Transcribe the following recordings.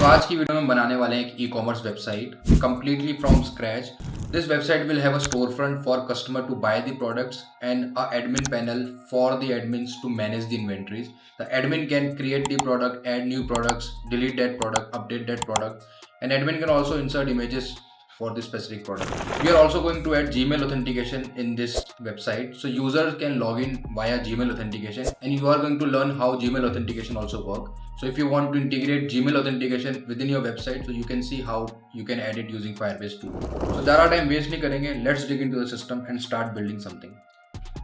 तो आज की वीडियो में बनाने वाले हैं एक e commerce website completely from scratch. This website will have a storefront for customer to buy the products and a admin panel for the admins to manage the inventories. The admin can create the product, add new products, delete that product, update that product, and admin can also insert images for the specific product. We are also going to add Gmail authentication in this website, so users can log in via Gmail authentication, and you are going to learn how Gmail authentication also work. So if you want to integrate Gmail authentication within your website, so you can see how you can add it using Firebase tool. So ज़्यादा time waste नहीं करेंगे. Let's dig into the system and start building something.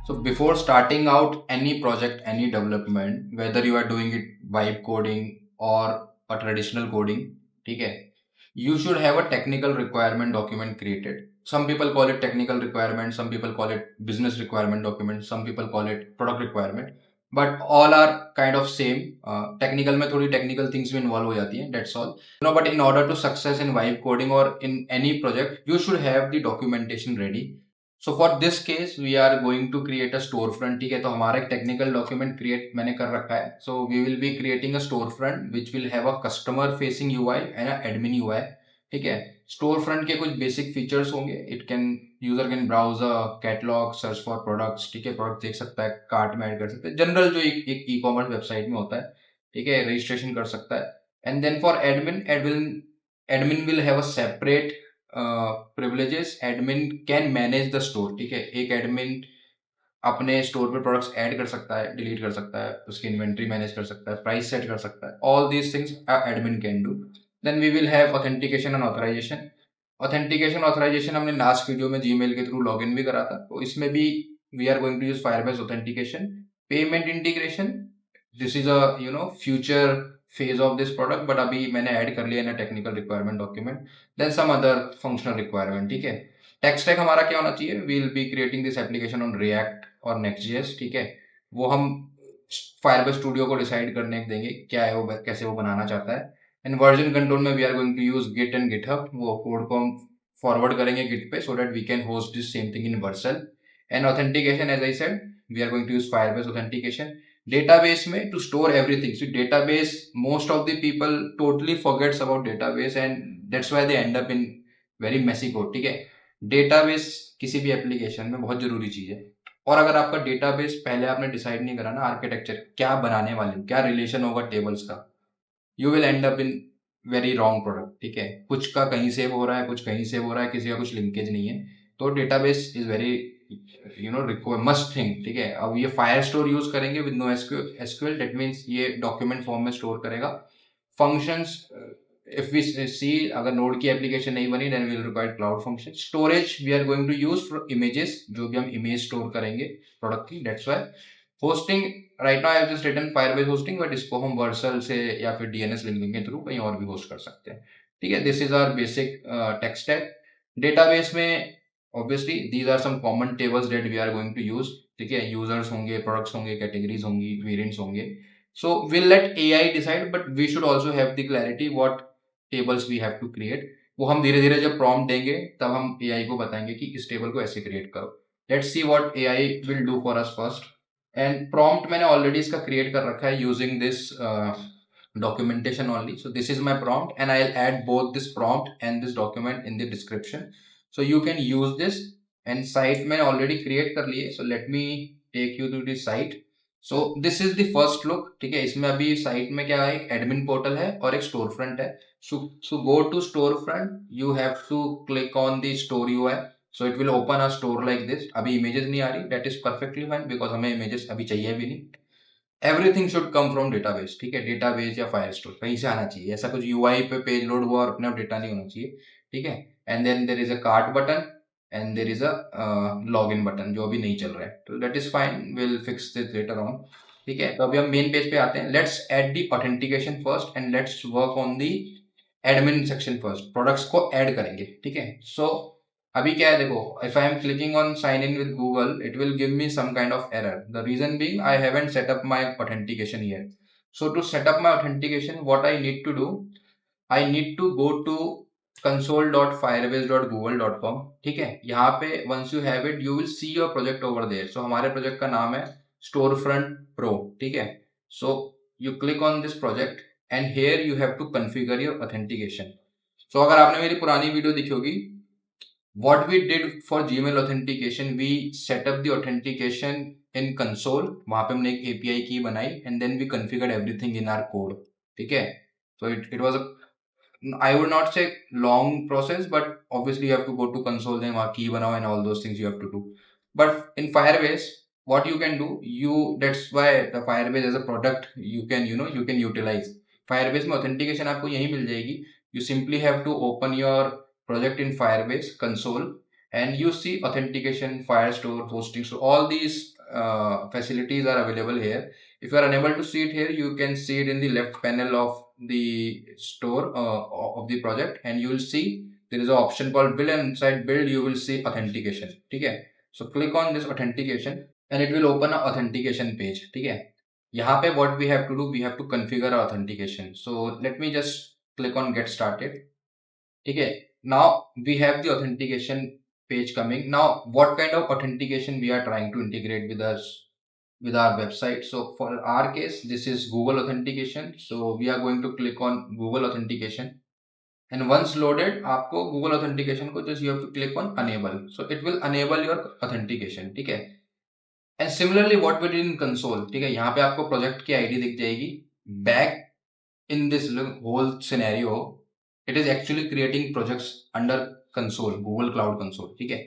So before starting out any project, any development, whether you are doing it vibe coding or a traditional coding, ठीक है, you should have a technical requirement document created. Some people call it technical requirement, some people call it business requirement document, some people call it product requirement, but all are kind of same. Technical में थोड़ी technical things भी involve हो जाती हैं, that's all. But in order to success in vibe coding or in any project, you should have the documentation ready. So for this case we are going to create a storefront. ठीक है, तो हमारा एक technical document create मैंने कर रखा है. So we will be creating a storefront which will have a customer facing UI and a admin UI. ठीक है, स्टोर फ्रंट के कुछ बेसिक फीचर्स होंगे. It can user can browse a catalogue, search for products. ठीक है, product देख सकता है, कार्ट में ऐड कर सकता है, जनरल जो एक ई कॉमर्स वेबसाइट में होता है. ठीक है, रजिस्ट्रेशन कर सकता है. And then for admin will have a separate privileges. Admin can manage the store. ठीक है, एक एडमिन अपने स्टोर पर प्रोडक्ट्स ऐड कर सकता है, डिलीट कर सकता है, उसकी इन्वेंट्री मैनेज कर सकता है, प्राइस सेट कर सकता है. All these things admin can do. Then we will have authentication and authorization. Authorization हमने लास्ट वीडियो में जीमेल के थ्रू लॉगिन भी करा था, तो इसमें भी we are going to use Firebase authentication. Payment integration, this is a future phase of this product, but अभी मैंने ऐड कर लिया in technical requirement document. Then some other functional requirement. ठीक है, टेक स्टैक हमारा क्या होना चाहिए? We will be creating this application on React और नेक्स्ट.js. ठीक है, वो हम फायरबेस स्टूडियो को डिसाइड करने देंगे क्या है वो, कैसे वो बनाना चाहता है. एंड वर्जन कंट्रोल में we are going to use git and GitHub. वो कोड को हम फॉरवर्ड करेंगे गिट पे, so that we can host this same thing in Vercel. And authentication, as I said, we are going to use Firebase authentication. Database में to store everything. So database, most of the people totally forgets about database and that's why they end up in very Messi code. ठीक है, database किसी भी application में बहुत जरूरी चीज है. और अगर आपका डेटाबेस पहले आपने डिसाइड नहीं करा ना आर्किटेक्चर क्या बनाने वाले, क्या रिलेशन होगा टेबल्स का, you will and up in very wrong product. ठीक है, कुछ का कहीं सेव हो रहा है, कुछ कहीं सेव हो रहा है, किसी का कुछ लिंकेज नहीं है. तो database is very must thing. ठीक है, अब ये फायर स्टोर यूज करेंगे with no SQL. That means ये डॉक्यूमेंट फॉर्म में स्टोर करेगा. फंक्शंस, इफ वी सी, अगर नोड की एप्लीकेशन नहीं बनी, then we will require cloud function. Storage we are going to use for images, जो भी हम इमेज स्टोर करेंगे प्रोडक्ट की. That's why hosting, right now I have just written Firebase hosting, but इसको हम वर्सल से या फिर डीएनएस लिंकिंग के थ्रू कहीं और भी होस्ट कर सकते हैं. ठीक है, this is our basic tech stack. Database में obviously these are some common tables that we are going to use. ठीक है, यूजर्स होंगे, प्रोडक्ट्स होंगे, कैटेगरीज होंगी, वेरिएंट्स होंगे. So we'll let AI decide, but we should also have the clarity what tables we have to create. वो हम धीरे धीरे जब prompt देंगे तब हम AI को बताएंगे कि इस टेबल को ऐसे क्रिएट करो. Let's see what AI will do for us first. And prompt मैंने already इसका create कर रखा है using this documentation only. So this is my prompt, and I'll add both this prompt and this document in the description. So you can use this. And site मैंने already create कर ली है. So let me take you to the site. So this is the first look. ठीक है, इसमें अभी site में क्या है, एक एडमिन पोर्टल है और एक स्टोर फ्रंट है. So go to store front, you have to click on the store UI. So it will open a store like this. अभी इमेजेस नहीं आ रही, that is perfectly fine, because हमें images अभी चाहिए भी नहीं. Everything should come from database. ठीक है, डेटाबेस या फायर स्टोर कहीं से आना चाहिए. ऐसा कुछ यूआई पे पेज लोड हुआ और अपने आप डेटा नहीं होना चाहिए. ठीक है, and then there is a cart button and there is a login button जो अभी नहीं चल रहा है. तो that is fine, will fix this later on. ठीक है, तो अभी हम मेन पेज पे आते हैं. Let's add the authentication first and let's work on the admin section first. Products को ऐड करेंगे. ठीक है, सो अभी क्या है, देखो, if I am clicking on sign in with Google, it will give me some kind of error. The reason being I haven't set up my authentication here. So to set up my authentication, what I need to do, I need to go to console.firebase.google.com. ठीक है, यहाँ पे once you have it, you will see your project over there. So हमारे project का नाम है Storefront Pro. ठीक है, so you click on this project and here you have to configure your authentication. So अगर आपने मेरी पुरानी वीडियो देखी होगी, what we did for Gmail authentication, we set up the authentication in console. वहां पे हमने एक API की बनाई and then we configured everything in our code. ठीक है? So it was a, I would not say long process, but obviously you have to go to console, then वहाँ key बनाओ and all those things you have to do. But in Firebase, what you can do, that's why the Firebase as a product you can you can utilize. Firebase में authentication आपको यही मिल जाएगी. You simply have to open your project in Firebase console and you see authentication, Firestore, hosting. So all these facilities are available here. If you are unable to see it here, you can see it in the left panel of the store of the project, and you will see there is an option called build, and inside build you will see authentication. Okay, so click on this authentication and it will open an authentication page. Okay, यहाँ पे what we have to do, we have to configure our authentication. So let me just click on get started. Okay, now we have the authentication page coming. Now what kind of authentication we are trying to integrate with us with our website? So for our case, this is Google authentication. So we are going to click on Google authentication, and once loaded, आपको Google authentication को just you have to click on enable. So it will enable your authentication. ठीक है? And similarly what we did in console, ठीक है, यहाँ पे आपको project की आईडी दिख जाएगी. Back in this whole scenario, it is actually creating projects under console, Google Cloud Console. ठीक है?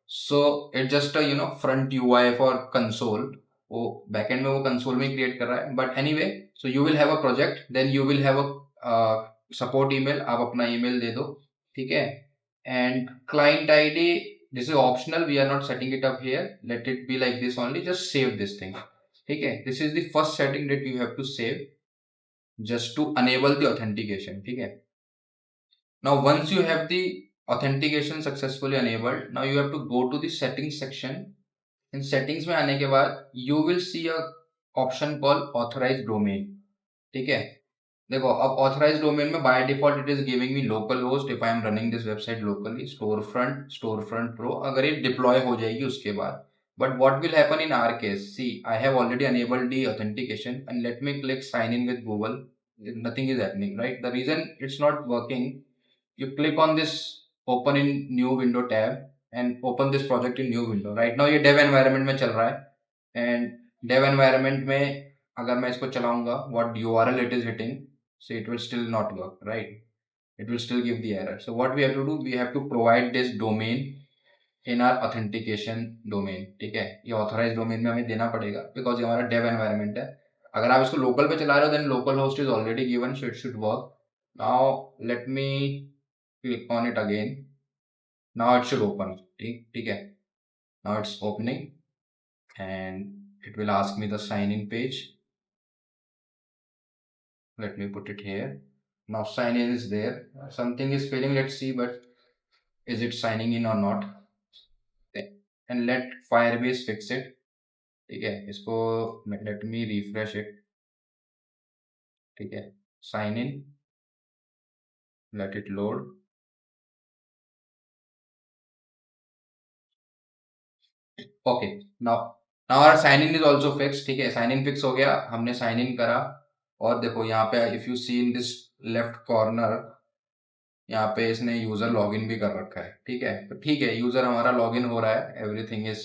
So it's just a front UI for console. वो backend में वो console में create कर रहा है. But anyway, so you will have a project, then you will have a support email. आप अपना email दे दो. ठीक है? And client ID, this is optional. We are not setting it up here. Let it be like this only. Just save this thing. ठीक है? This is the first setting that you have to save just to enable the authentication. ठीक है? Now once you have the authentication successfully enabled, now you have to go to the settings section. In settings में आने के बाद you will see a option called authorized domain. ठीक है? देखो अब authorized domain में by default it is giving me local host if I am running this website locally, storefront pro अगर ये deploy हो जाएगी उसके बाद. But what will happen in our case? See, I have already enabled the authentication and let me click sign in with Google. Nothing is happening, right? The reason it's not working, you click on this open in new window tab and open this project in new window. Right now ये dev environment में चल रहा है and dev environment में अगर मैं इसको चलाऊंगा, what URL it is hitting, so it will still not work, right? It will still give the error. So what we have to do, we have to provide this domain in our authentication domain. ठीक है, ये authorized domain में हमें देना पड़ेगा because ये हमारा dev environment है. अगर आप इसको local पे चला रहे हो then local host is already given, so it should work. Now let me click on it again. Now it should open. ठीक है, now it's opening and it will ask me the sign in page. Let me put it here. Now sign in is there. Something is failing, let's see, but is it signing in or not? And let Firebase fix it. ठीक है, इसको let me refresh it. ठीक है, sign in, let it load. Okay, now our sign in is also fixed. ठीक है, sign in fix हो गया, हमने sign in करा और देखो यहाँ पे if you see in this left corner, यहाँ पे इसने यूजर लॉगिन भी कर रखा है. ठीक है, तो ठीक है, यूजर हमारा लॉगिन हो रहा है, everything is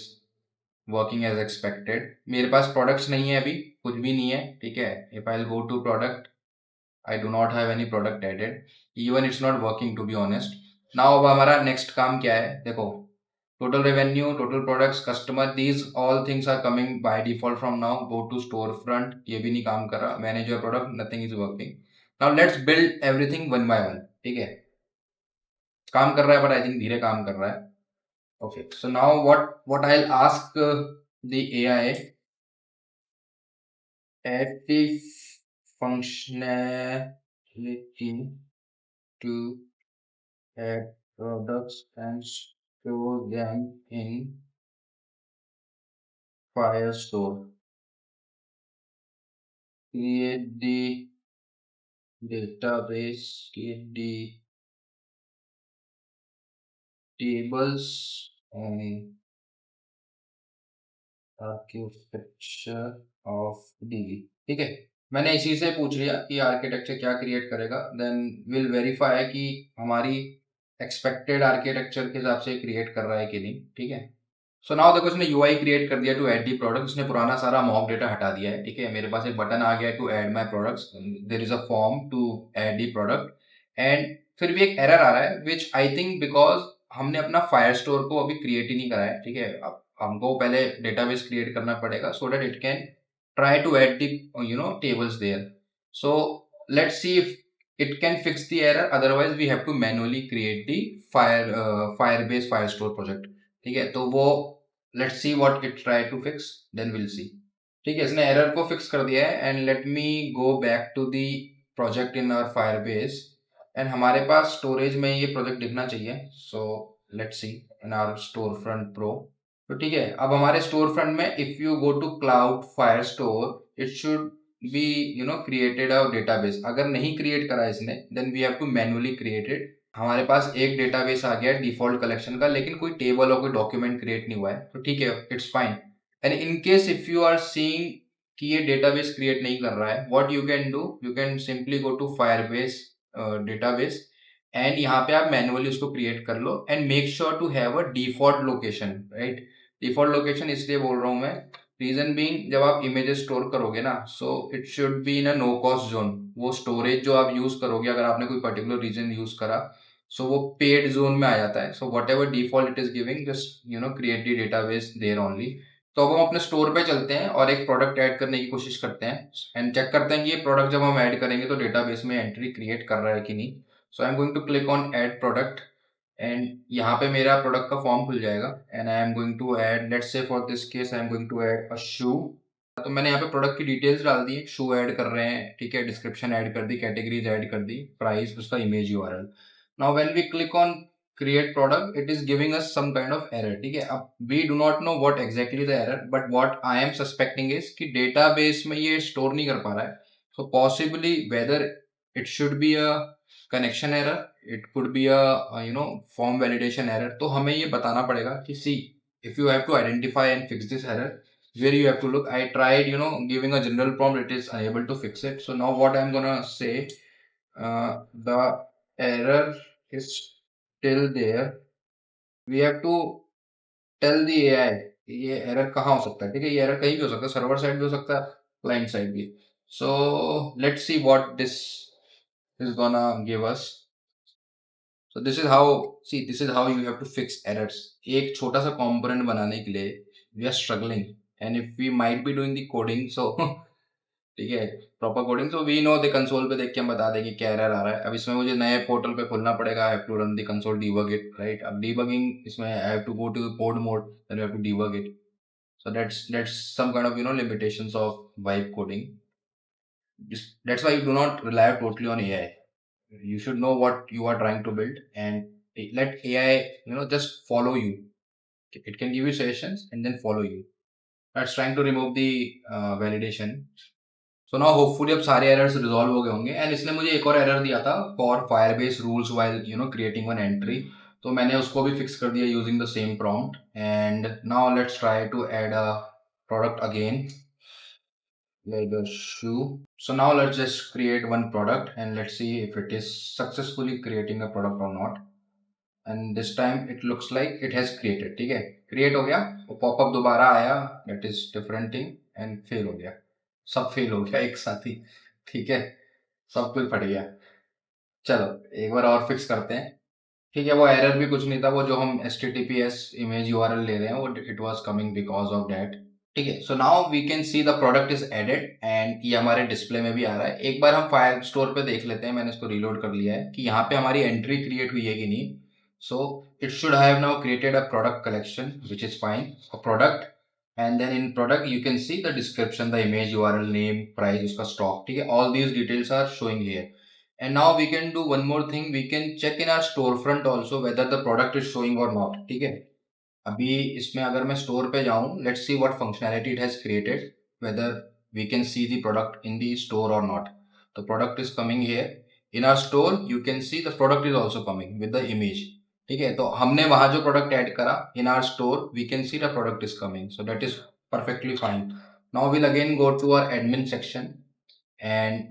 working as expected. मेरे पास प्रोडक्ट्स नहीं है, अभी कुछ भी नहीं है. ठीक है, if I go to product, I do not have any product added, even it's not working to be honest. Now अब हमारा नेक्स्ट काम क्या है, देखो total revenue, total products, customer, these all things are coming by default from now. Go to store front, ये भी नहीं काम कर रहा. Manage your product, nothing is working. Now let's build everything one by one. ठीक है, काम कर रहा है पर आई थिंक धीरे काम कर रहा है. Okay, so now what I'll ask the AI, add the functionality to add products and store them in Firestore. Create the database, create the tables and architecture of DB. ठीक है, मैंने इसी से पूछ लिया कि आर्किटेक्चर क्या क्रिएट करेगा, देन विल वेरीफाई कि हमारी एक्सपेक्टेड आर्किटेक्चर के हिसाब से क्रिएट कर रहा है कि नहीं। ठीक है, सो नाउ देखो इसने यूआई क्रिएट कर दिया टू ऐड दी प्रोडक्ट, इसने पुराना सारा मॉक डेटा हटा दिया है। ठीक है, मेरे पास एक बटन आ गया to add my products, there is a form to add the product, and फिर भी एक एरर आ रहा है विच आई थिंक बिकॉज हमने अपना फायर स्टोर को अभी क्रिएट ही नहीं करा है। ठीक है, अब हमको पहले डेटाबेस क्रिएट करना पड़ेगा so that it can try to add the tables there. So let's see if it can fix the error, otherwise we have to manually create the firebase firestore project. ठीक है, तो वो let's see what it try to fix, then we'll see. ठीक है, इसने error को fix कर दिया है, and let me go back to the project in our Firebase, and हमारे पास स्टोरेज में ये प्रोजेक्ट दिखना चाहिए। So let's see in our store front pro. तो ठीक है, अब हमारे स्टोर फ्रंट में if you go to cloud Firestore it should be created a database. अगर नहीं क्रिएट करा इसने then we have to manually create it. हमारे पास एक डेटाबेस आ गया डिफॉल्ट कलेक्शन का, लेकिन कोई टेबल और कोई डॉक्यूमेंट क्रिएट नहीं हुआ है, तो ठीक है, it's fine. And in case if you are seeing कि ये डेटाबेस क्रिएट नहीं कर रहा है, what you can do, you can simply go to Firebase database, and यहाँ पे आप मैनुअली उसको क्रिएट कर लो, and make sure to have a default location. Right, default location इसलिए बोल रहा हूँ मैं, रीजन बीइंग जब आप इमेजेस स्टोर करोगे ना, so it should be in a no cost zone. वो स्टोरेज जो आप यूज करोगे, अगर आपने कोई पर्टिकुलर रीजन यूज करा, सो वो पेड जोन में आ जाता है। So whatever default it is giving, just create the database there only. तो अब हम अपने स्टोर पे चलते हैं और एक प्रोडक्ट ऐड करने की कोशिश करते हैं, एंड चेक करते हैं कि ये प्रोडक्ट जब हम ऐड करेंगे तो डेटाबेस में एंट्री क्रिएट कर रहा है कि नहीं। So I am going to click on add product, and यहाँ पे मेरा प्रोडक्ट का फॉर्म खुल जाएगा, and I am going to add, let's say for this case I am going to add a shoe. तो मैंने यहाँ पे प्रोडक्ट की डिटेल्स डाल दी, शू ऐड कर रहे हैं। ठीक है, डिस्क्रिप्शन ऐड कर दी, कैटेगरीज ऐड कर दी, प्राइस, उसका image URL. Now when we click on create product it is giving us some kind of error. ठीक है, अब we do not know what exactly the error, but what I am suspecting is कि database में ये store नहीं कर पा रहा है। So possibly whether it should be a connection error, it could be a form validation error. तो हमें ये बताना पड़ेगा कि सी if you have to identify and fix this error, where you have to look. I tried giving a general prompt, it is unable to fix it. So now what I'm gonna say, the error is still there, we have to tell the AI ये error कहाँ हो सकता है। ठीक है, ये error कहीं भी हो सकता है, सर्वर साइड भी हो सकता है, क्लाइंट साइड भी। सो let's see what this is gonna give us. So this is how you have to fix errors. एक छोटा सा component बनाने के लिए we are struggling, and if we might be doing the coding, so ठीक है, proper coding, तो we know the console पे देख के हम बता देंगे क्या एरर आ रहा है। अब इसमें मुझे नए पोर्टल पे खोलना पड़ेगा, I have to run the console debug it. Right, अब डीबगिंग इसमें I have to go to code mode, then we have to debug it. So that's some kind of limitations of vibe coding. That's why you do not rely totally on AI. You should know what you are trying to build, and let AI just follow you. It can give you suggestions and then follow you. That's trying to remove the validation. So now hopefully अब सारे errors resolve हो गए होंगे, and इसने मुझे एक और error दिया था for firebase rules while creating one entry, तो मैंने उसको भी fix कर दिया using the same prompt. And now let's try to add a product again, like a shoe. So now let's just create one product and let's see if it is successfully creating a product or not. And this time it looks like it has created. ठीक है, create हो गया, वो pop-up दोबारा आया, that is different thing, and fail हो गया, सब fail हो गया एक साथ ही। ठीक है, सब कुछ फट गया। चलो एक बार और फिक्स करते हैं। ठीक है, वो एरर भी कुछ नहीं था, वो जो हम HTTPS इमेज URL ले रहे हैं वो it was coming because of that. ठीक है, so now we can see the product is added, and ये हमारे डिस्प्ले में भी आ रहा है। एक बार हम फायर स्टोर पे देख लेते हैं, मैंने इसको रीलोड कर लिया है कि यहाँ पे हमारी एंट्री क्रिएट हुई है कि नहीं। So it should have now created a product collection which is fine, a product, and then in product you can see the description, the image URL, name, price, उसका स्टॉक। ठीक है, all these details are showing here. And now we can do one more thing, we can check in our storefront also whether the product is showing or not। ठीक है, अभी इसमें अगर मैं store पे जाऊं, let's see what functionality it has created, whether we can see the product in the store और not. The product is coming here in our store, you can see the product is also coming with the image. ठीक है, तो हमने वहां जो product add करा in our store, we can see the product is coming, so that is perfectly fine. Now we'll again go to our admin section, and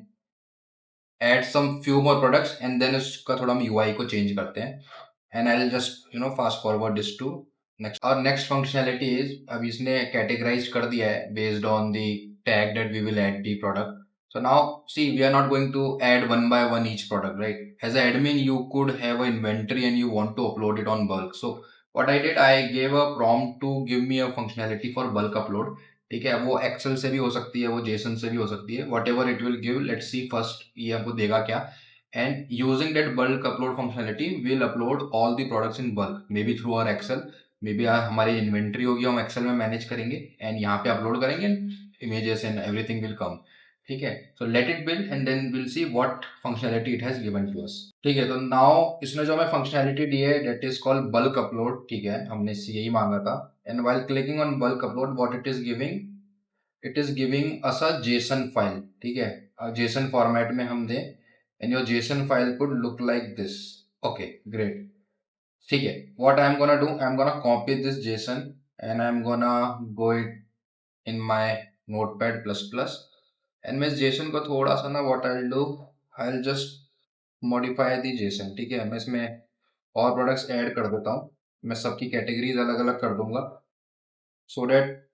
add some few more products and then उसका थोड़ा हम UI को change करते हैं and I will just fast forward this to next. और next functionality is, अब इसने categorize कर दिया है based on the tag that we will add the product. So now see, we are not going to add one by one each product, right? As an admin, you could have an inventory and you want to upload it on bulk. So what I did, I gave a prompt to give me a functionality for bulk upload. ठीक है, वो Excel से भी हो सकती है, वो Jason से भी हो सकती है, whatever it will give, let's see first ये हमको देगा क्या। And using that bulk upload functionality will upload all the products in bulk, maybe through our excel, maybe हमारी इन्वेंट्री होगी, हम एक्सेल में मैनेज करेंगे and यहाँ पे अपलोड करेंगे, images and everything will come. ठीक है, so let it build and then will see what functionality it has given to us. ठीक है, तो नाउ इसने जो हमें फंक्शनैलिटी दी है that is called bulk upload. ठीक है, हमने इससे यही मांगा था and while clicking on bulk upload what it is giving us a JSON file. ठीक है, जेसन फॉर्मेट में हम दें and your JSON file could look like this. Okay great. ठीक है, what I am gonna do, I am gonna copy this Jason and I am gonna go it in my notepad plus plus and मैं इस Jason को थोड़ा सा ना what I will do, I will just modify the Jason. ठीक है, मैं इसमें और प्रोडक्ट्स ऐड कर देता हूँ, मैं सबकी कैटेगरीज अलग अलग कर दूंगा सो दैट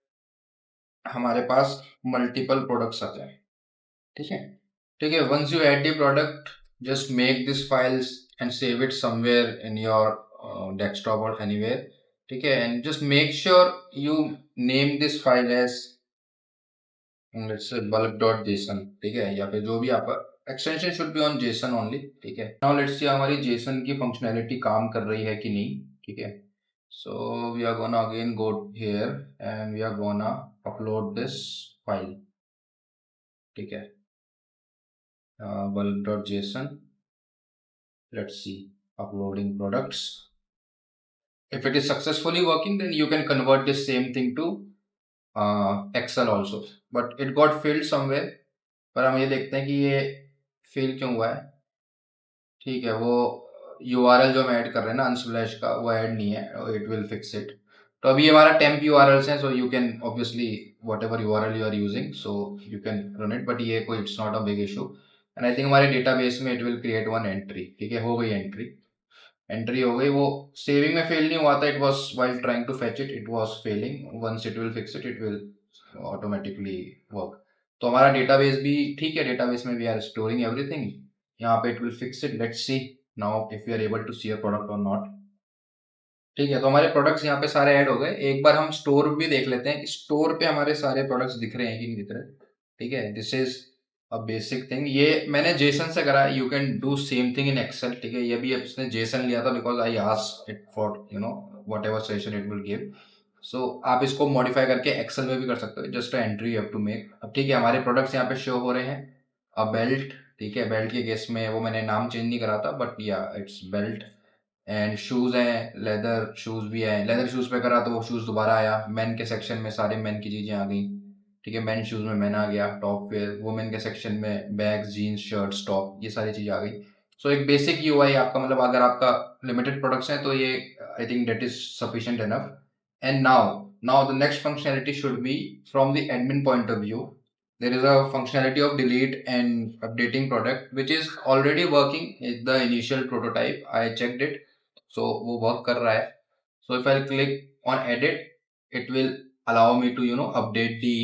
हमारे पास मल्टीपल प्रोडक्ट्स आ जाए। ठीक है, ठीक है, once you add the product just make this files and save it somewhere in your desktop और एनीवेयर। ठीक है, and just make sure you name this file as let's say bulk.json। ठीक है, या फिर जो भी आपका extension should be on JSON only. ठीक है, नाउ लेट्स सी हमारी जेसन की फंक्शनैलिटी काम कर रही है कि नहीं। ठीक है, so we are gonna again go here and we are gonna upload this file. ठीक है, bulk.json, let's see uploading products. If it is successfully working then you can convert this same thing to Excel also, but it got failed somewhere। पर हम ये देखते हैं कि ये fail क्यों हुआ है। ठीक है, वो URL जो हम ऐड कर रहे हैं ना अनस्लैश का, वो ऐड नहीं है, इट विल फिक्स इट। तो अभी ये हमारा टेम्प URLs हैं, so you can obviously whatever URL you are using so you can run it, but ये कोई it's not a big issue and I think हमारे डेटाबेस में it will create one entry. ठीक है, हो गई entry हो गई, वो सेविंग में फेल नहीं हुआ था, it was while trying to fetch it, it was failing, once it will fix it it will automatically work. तो हमारा डेटाबेस भी ठीक है, डेटाबेस में वी आर स्टोरिंग एवरीथिंग, यहाँ पे it will fix it. Let's see now if we are able to see a product और not. ठीक है, तो हमारे प्रोडक्ट्स यहाँ पे सारे ऐड हो गए। एक बार हम स्टोर भी देख लेते हैं कि स्टोर पे हमारे सारे प्रोडक्ट्स दिख रहे हैं कि नहीं दिख रहे। ठीक है, this is a basic thing, ये मैंने जेसन से करा है, you can do same thing in Excel. ठीक है, ये भी इसने जेसन लिया था because I asked it for whatever session it will give. So आप इसको मॉडिफाई करके एक्सेल में भी कर सकते हो, just entry you have to make. अब ठीक है, हमारे प्रोडक्ट्स यहाँ पे शो हो रहे हैं। अ बेल्ट, ठीक है, बेल्ट के केस में वो मैंने नाम चेंज नहीं करा था, बट या इट्स बेल्ट। एंड शूज हैं, लेदर शूज भी हैं, लेदर शूज पे करा तो वो शूज दोबारा आया। मेन के सेक्शन में सारे मेन की चीजें आ गई। ठीक है, मेन शूज में मैन आ गया, टॉप वेयर वुमेन के सेक्शन में बैग्स, जीन्स, शर्ट्स, टॉप, ये सारी चीजें आ गई। सो एक बेसिक यूआई आपका, मतलब अगर आपका लिमिटेड प्रोडक्ट्स हैं तो ये I think that is sufficient enough. And now the next functionality should be from the admin point of view. There is a functionality of delete and updating product which is already working in the initial prototype, I checked it, so वो work कर रहा है। so if I click on edit it will allow me to update the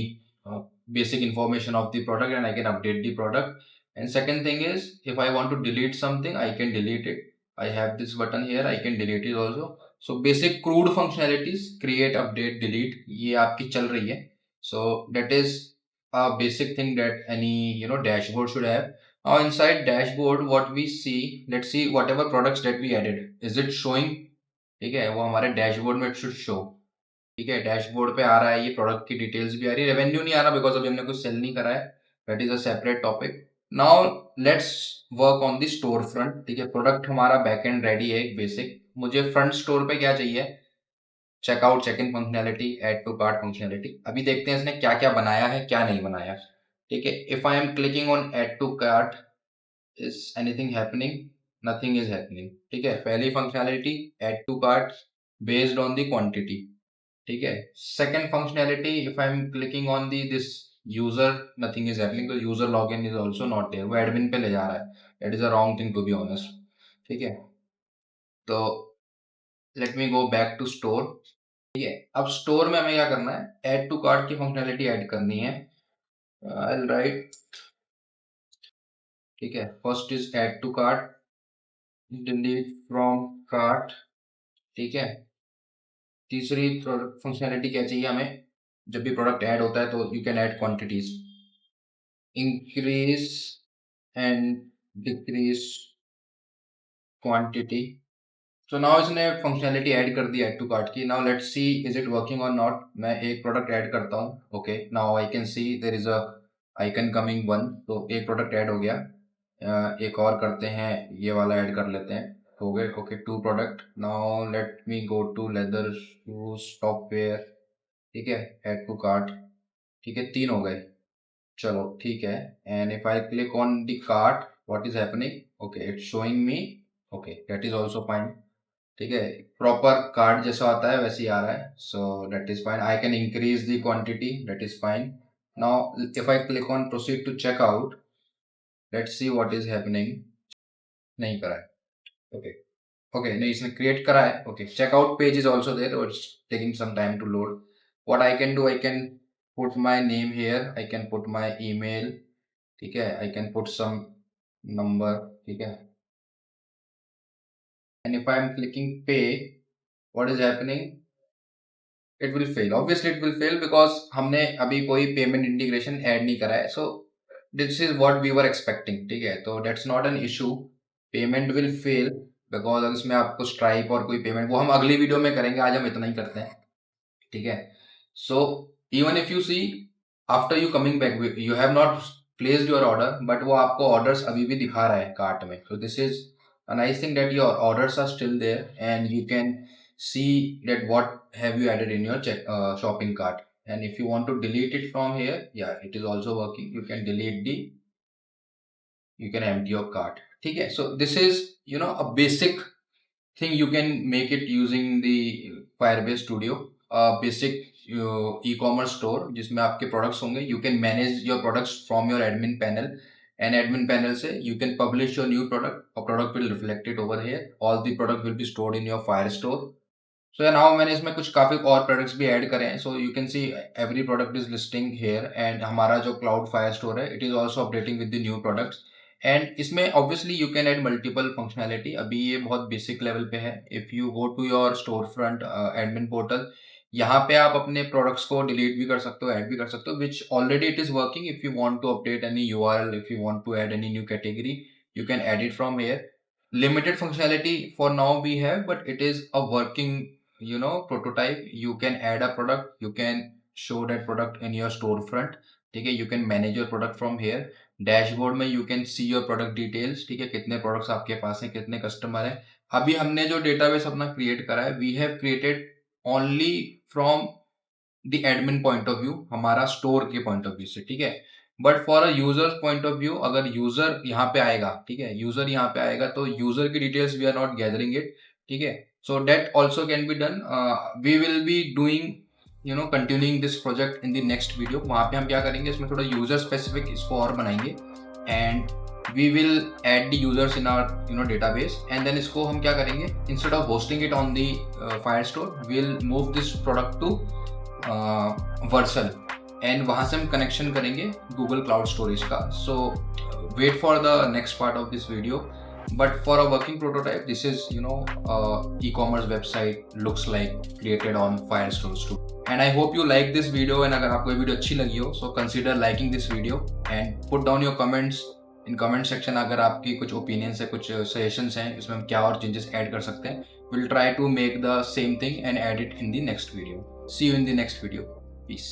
basic information of the product and I can update the product। and second thing is if I want to delete something I can delete it, I have this button here, I can delete it also। so basic crude functionalities create, update, delete ये आपकी चल रही है। so that is a basic thing that any dashboard should have। now inside dashboard what we see, let's see whatever products that we added is it showing। ठीक है, वो हमारे dashboard में इट शुड शो। ठीक है, dashboard पे आ रहा है, ये प्रोडक्ट की डिटेल्स भी आ रही है, रेवेन्यू नहीं आ रहा बिकॉज अभी हमने कुछ सेल नहीं करा है, that is a separate topic. Now let's work on the store front. ठीक है, प्रोडक्ट हमारा बैक एंड रेडी है एक बेसिक, मुझे फ्रंट स्टोर पे क्या चाहिए, checkout, check in functionality, add to cart functionality. अभी देखते हैं इसने क्या क्या बनाया है क्या नहीं बनाया। ठीक है, if I am clicking on add to cart is anything happening, nothing is happening. ठीक है, पहली functionality add to cart based on the quantity. ठीक है, second functionality if I am clicking on the this user nothing is happening, तो user login is also not there, वो admin पे ले जा रहा है। That is a wrong thing to be honest. ठीक है, तो late me go back to store. ठीक है, अब स्टोर में हमें क्या करना है, ऐड टू कार्ट की फंक्शनैलिटी ऐड करनी है। आई राइट, ठीक है, first is add to cart, delete from cart. ठीक है, तीसरी फंक्शनैलिटी क्या चाहिए हमें, जब भी प्रोडक्ट ऐड होता है तो you can add quantities, increase and decrease quantity. So now इसने फंक्शनैलिटी ऐड कर दी ऐड टू कार्ट की। Now let's see is it working और नॉट। मैं एक प्रोडक्ट ऐड करता हूँ। Okay, now I can see there is a icon coming one, तो एक प्रोडक्ट ऐड हो गया। एक और करते हैं, ये वाला ऐड कर लेते हैं, हो गए। Okay, two product. Now let me go to leather shoes top wear. ठीक है, ऐड टू कार्ट। ठीक है, तीन हो गए। चलो ठीक है, and if I click on the cart what is happening, okay it's showing me. Okay, that is also fine. ठीक है, प्रॉपर कार्ड जैसा आता है वैसे ही आ रहा है, so that is fine. I can increase the quantity, that is fine. Now if I click on proceed to check out, let's see what is happening. नहीं करा है। ओके, ओके नहीं, इसने क्रिएट करा है। Okay, checkout page is also there, it's taking some time to load. What I can do, I can put my name here, I can put my email. ठीक है, I can put some number. ठीक है, and if I am clicking pay, what is happening, it will fail. Obviously it will fail because हमने अभी कोई payment integration add नहीं करा है। So this is what we were expecting. ठीक है, तो that's not an issue, payment will fail because अगर इसमें आपको स्ट्राइप और कोई पेमेंट, वो हम अगली वीडियो में करेंगे, आज हम इतना ही करते हैं। ठीक है, so even if you see after you coming back, you have not placed your order, but वो आपको ऑर्डर्स अभी भी दिखा रहा है कार्ट में। सो this is a nice thing that your orders are still there and you can see that what have you added in your shopping cart. And if you want to delete it from here, yeah, it is also working. You can delete the, you can empty your cart. ठीक है, so this is a basic thing you can make it using the Firebase Studio, a basic e-commerce store जिसमें आपके products होंगे. You can manage your products from your admin panel, and admin panel से you can publish your new product. A product will reflect it over here. All the product will be stored in your Firestore. So now मैंने इसमें कुछ काफ़ी और products भी add करे हैं. So you can see every product is listing here, and हमारा जो क्लाउड फायर स्टोर है it is also updating with the new products. And इसमें obviously you can add multiple functionality. अभी ये बहुत बेसिक लेवल पे है. If you go to your storefront admin portal, यहाँ पे आप अपने प्रोडक्ट्स को डिलीट भी कर सकते हो, ऐड भी कर सकते हो, which already it is working. If you want to update any URL, if you want to add any new category, you can add it from here. Limited functionality for now we have, but it is a working prototype. You can add a product, you can show that product in your storefront. ठीक है, you can manage your product from here. Dashboard में you can see your product details. ठीक है, कितने products आपके पास हैं, कितने customer हैं. अभी हमने जो डेटाबेस अपना क्रिएट करा है, we have created only from the admin point of view, हमारा स्टोर के पॉइंट ऑफ व्यू से. ठीक है, but for a user point of view, अगर यूजर यहाँ पे आएगा, ठीक है, यूजर यहाँ पे आएगा तो यूजर की details we are not gathering it. ठीक है, so that also can be done. We will be doing continuing this project in the next video. वहाँ पे हम क्या करेंगे, इसमें थोड़ा यूजर स्पेसिफिक इसको और बनाएंगे, and we will add the users in our database, and then इसको हम क्या करेंगे, instead of hosting it on the Firestore, we'll move this product to Vercel, and वहाँ से हम कनेक्शन करेंगे गूगल क्लाउड स्टोरेज का. So wait for the next part of this video. But for a working prototype, this is e-commerce website looks like created on Firestore too. And I hope you like this video, and अगर आपको ये video अच्छी लगी हो, so consider liking this video and put down your comments in comment section. अगर आपकी कुछ opinions है, कुछ सजेशंस हैं, इसमें हम क्या और चेंजेस ऐड कर सकते हैं, we'll try to make the same thing and add it in the next video. See you in the next video. Peace.